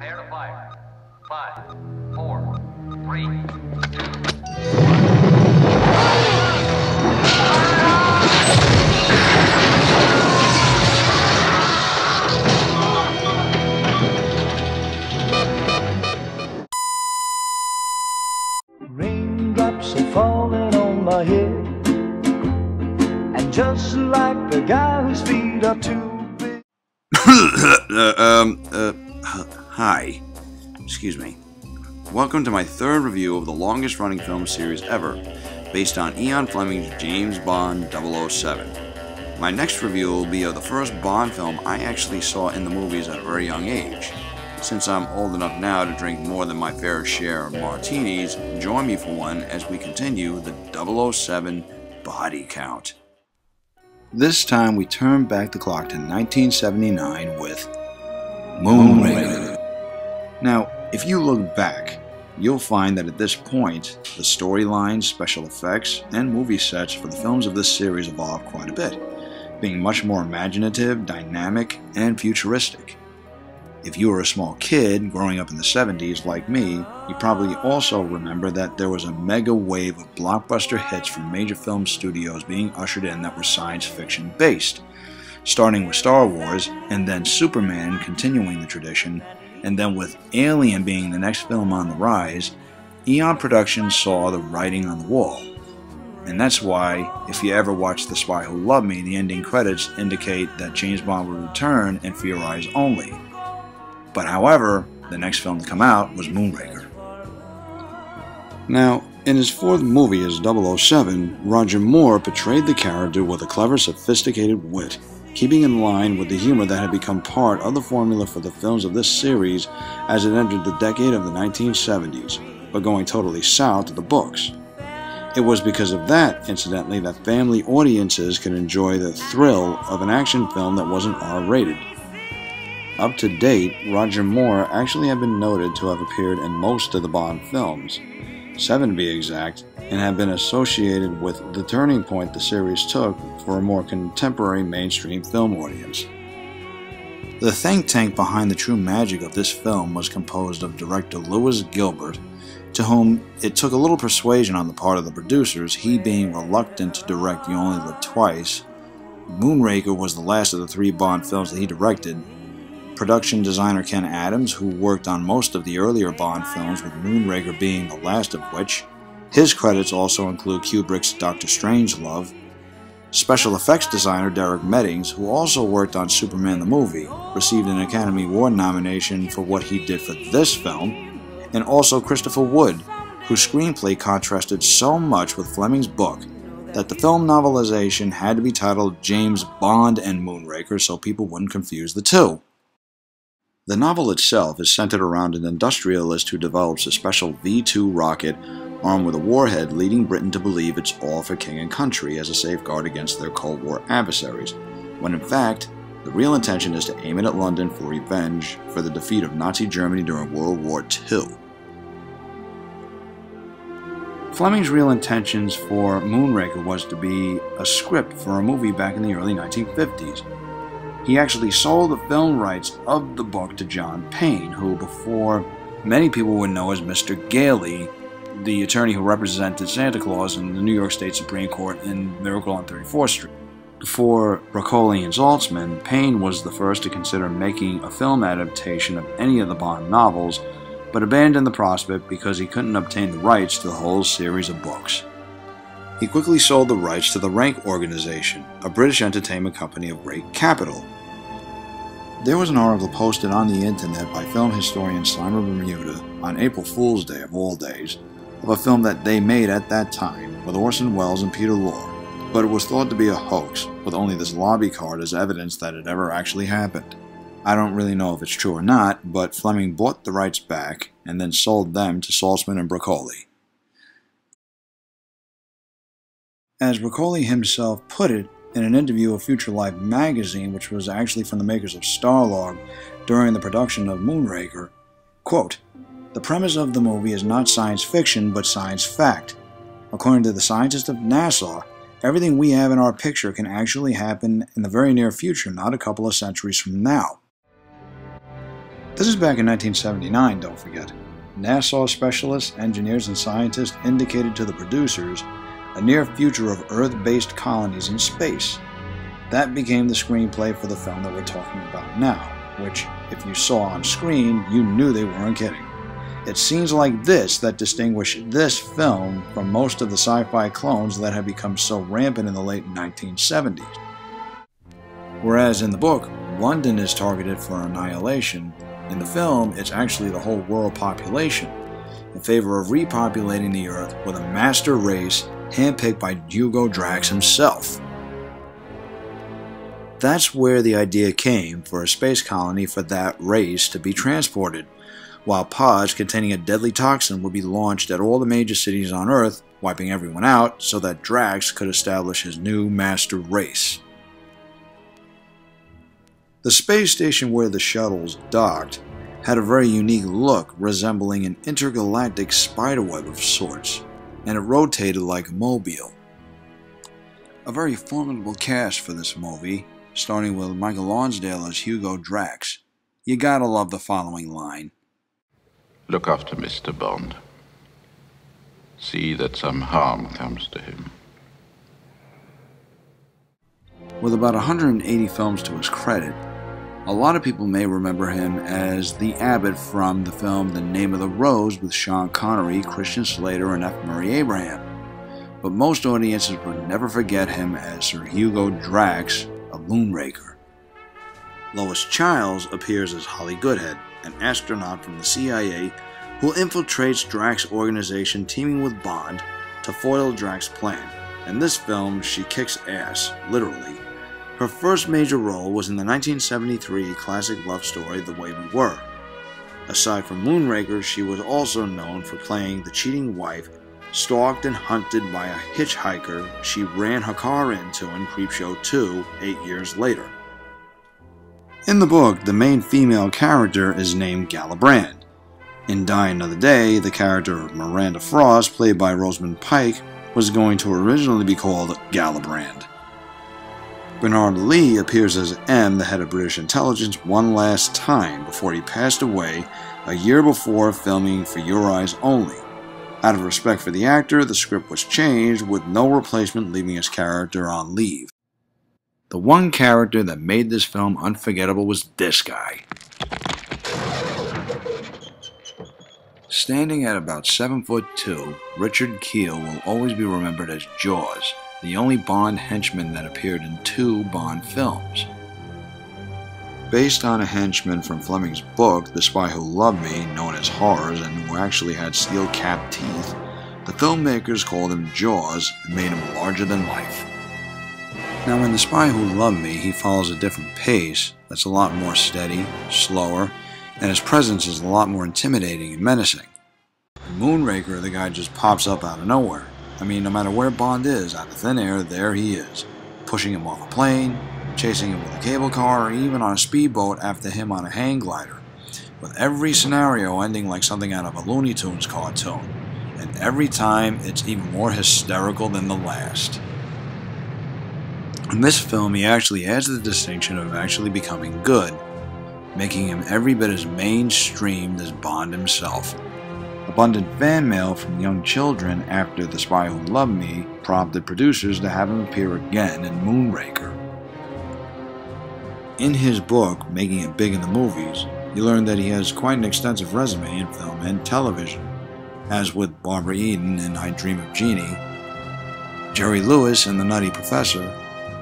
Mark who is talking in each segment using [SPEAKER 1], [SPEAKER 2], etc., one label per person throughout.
[SPEAKER 1] Prepare to fire. 5, 4, 3,
[SPEAKER 2] 2. Raindrops are falling on my head, and just like the guy whose feet are too big.
[SPEAKER 3] Hi. Excuse me. Welcome to my third review of the longest running film series ever, based on Ian Fleming's James Bond 007. My next review will be of the first Bond film I actually saw in the movies at a very young age. Since I'm old enough now to drink more than my fair share of martinis, join me for one as we continue the 007 body count. This time we turn back the clock to 1979 with Moonraker. Now, if you look back, you'll find that at this point, the storylines, special effects, and movie sets for the films of this series evolved quite a bit, being much more imaginative, dynamic, and futuristic. If you were a small kid growing up in the 70s like me, you probably also remember that there was a mega wave of blockbuster hits from major film studios being ushered in that were science fiction based, starting with Star Wars, and then Superman continuing the tradition, and then with Alien being the next film on the rise. Eon Productions saw the writing on the wall. And that's why, if you ever watch The Spy Who Loved Me, the ending credits indicate that James Bond will return and for your eyes only. But however, the next film to come out was Moonraker. Now, in his fourth movie as 007, Roger Moore portrayed the character with a clever, sophisticated wit, keeping in line with the humor that had become part of the formula for the films of this series as it entered the decade of the 1970s, but going totally south to the books. It was because of that, incidentally, that family audiences could enjoy the thrill of an action film that wasn't R-rated. Up to date, Roger Moore actually had been noted to have appeared in most of the Bond films, 7 to be exact, and have been associated with the turning point the series took for a more contemporary mainstream film audience. The think tank behind the true magic of this film was composed of director Lewis Gilbert, to whom it took a little persuasion on the part of the producers, he being reluctant to direct You Only Live Twice. Moonraker was the last of the 3 Bond films that he directed. Production designer Ken Adams, who worked on most of the earlier Bond films, with Moonraker being the last of which. His credits also include Kubrick's Dr. Strangelove. Special effects designer Derek Meddings, who also worked on Superman the movie, received an Academy Award nomination for what he did for this film. And also Christopher Wood, whose screenplay contrasted so much with Fleming's book that the film novelization had to be titled James Bond and Moonraker so people wouldn't confuse the two. The novel itself is centered around an industrialist who develops a special V-2 rocket armed with a warhead, leading Britain to believe it's all for king and country as a safeguard against their Cold War adversaries, when in fact, the real intention is to aim it at London for revenge for the defeat of Nazi Germany during World War II. Fleming's real intentions for Moonraker was to be a script for a movie back in the early 1950s. He actually sold the film rights of the book to John Payne, who before many people would know as Mr. Gailey, the attorney who represented Santa Claus in the New York State Supreme Court in Miracle on 34th Street. Before Broccoli and Saltzman, Payne was the first to consider making a film adaptation of any of the Bond novels, but abandoned the prospect because he couldn't obtain the rights to the whole series of books. He quickly sold the rights to the Rank Organization, a British entertainment company of great capital. There was an article posted on the internet by film historian Simon Bermuda on April Fool's Day of all days, of a film that they made at that time with Orson Welles and Peter Lorre, but it was thought to be a hoax, with only this lobby card as evidence that it ever actually happened. I don't really know if it's true or not, but Fleming bought the rights back and then sold them to Saltzman and Broccoli. As Broccoli himself put it in an interview with Future Life magazine, which was actually from the makers of Starlog during the production of Moonraker, quote, "The premise of the movie is not science fiction, but science fact. According to the scientists of NASA, everything we have in our picture can actually happen in the very near future, not a couple of centuries from now." This is back in 1979, don't forget. NASA specialists, engineers, and scientists indicated to the producers a near future of Earth-based colonies in space. That became the screenplay for the film that we're talking about now, which, if you saw on screen, you knew they weren't kidding. It's scenes like this that distinguish this film from most of the sci-fi clones that had become so rampant in the late 1970s. Whereas in the book, London is targeted for annihilation, in the film, it's actually the whole world population, in favor of repopulating the Earth with a master race handpicked by Hugo Drax himself. That's where the idea came for a space colony for that race to be transported, while pods containing a deadly toxin would be launched at all the major cities on Earth, wiping everyone out so that Drax could establish his new master race. The space station where the shuttles docked had a very unique look, resembling an intergalactic spiderweb of sorts, and it rotated like a mobile. A very formidable cast for this movie, starting with Michael Lonsdale as Hugo Drax. You gotta love the following line.
[SPEAKER 4] Look after Mr. Bond. See that some harm comes to him.
[SPEAKER 3] With about 180 films to his credit, a lot of people may remember him as the Abbott from the film The Name of the Rose with Sean Connery, Christian Slater, and F. Murray Abraham. But most audiences would never forget him as Sir Hugo Drax of Moonraker. Lois Chiles appears as Holly Goodhead, an astronaut from the CIA who infiltrates Drax's organization teaming with Bond to foil Drax's plan. In this film, she kicks ass, literally. Her first major role was in the 1973 classic love story The Way We Were. Aside from Moonraker, she was also known for playing the cheating wife stalked and hunted by a hitchhiker she ran her car into in Creepshow 2 8 years later. In the book, the main female character is named Galibrand. In Die Another Day, the character of Miranda Frost, played by Rosamund Pike, was going to originally be called Galibrand. Bernard Lee appears as M, the head of British intelligence, one last time before he passed away a year before filming For Your Eyes Only. Out of respect for the actor, the script was changed, with no replacement leaving his character on leave. The one character that made this film unforgettable was this guy. Standing at about 7'2", Richard Kiel will always be remembered as Jaws, the only Bond henchman that appeared in 2 Bond films. Based on a henchman from Fleming's book, The Spy Who Loved Me, known as Horrors, and who actually had steel-capped teeth, the filmmakers called him Jaws and made him larger than life. Now in The Spy Who Loved Me, he follows a different pace that's a lot more steady, slower, and his presence is a lot more intimidating and menacing. In Moonraker, the guy just pops up out of nowhere. I mean, no matter where Bond is, out of thin air, there he is, pushing him off a plane, chasing him with a cable car, or even on a speedboat after him on a hang glider, with every scenario ending like something out of a Looney Tunes cartoon, and every time it's even more hysterical than the last. In this film, he actually adds the distinction of actually becoming good, making him every bit as mainstream as Bond himself. Abundant fan mail from young children after The Spy Who Loved Me prompted producers to have him appear again in Moonraker. In his book, Making It Big in the Movies, you learn that he has quite an extensive resume in film and television, as with Barbara Eden in I Dream of Jeannie, Jerry Lewis in The Nutty Professor,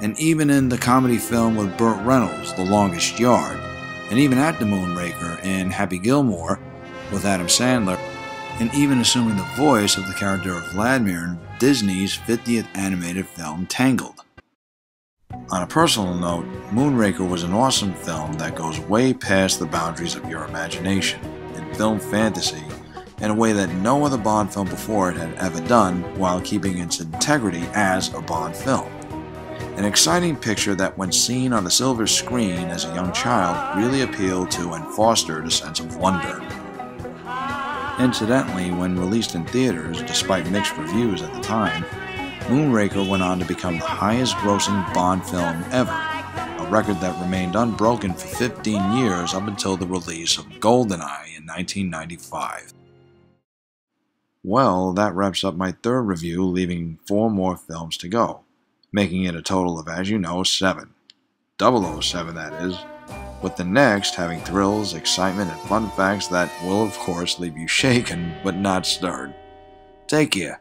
[SPEAKER 3] and even in the comedy film with Burt Reynolds, The Longest Yard, and even at the Moonraker in Happy Gilmore with Adam Sandler, and even assuming the voice of the character of Vladimir in Disney's 50th animated film Tangled. On a personal note, Moonraker was an awesome film that goes way past the boundaries of your imagination in film fantasy in a way that no other Bond film before it had ever done, while keeping its integrity as a Bond film. An exciting picture that, when seen on the silver screen as a young child, really appealed to and fostered a sense of wonder. Incidentally, when released in theaters, despite mixed reviews at the time, Moonraker went on to become the highest-grossing Bond film ever, a a record that remained unbroken for 15 years up until the release of GoldenEye in 1995. Well, that wraps up my third review, leaving 4 more films to go, making it a total of, as you know, 7. 007, that is, with the next having thrills, excitement, and fun facts that will, of course, leave you shaken but not stirred. Take care.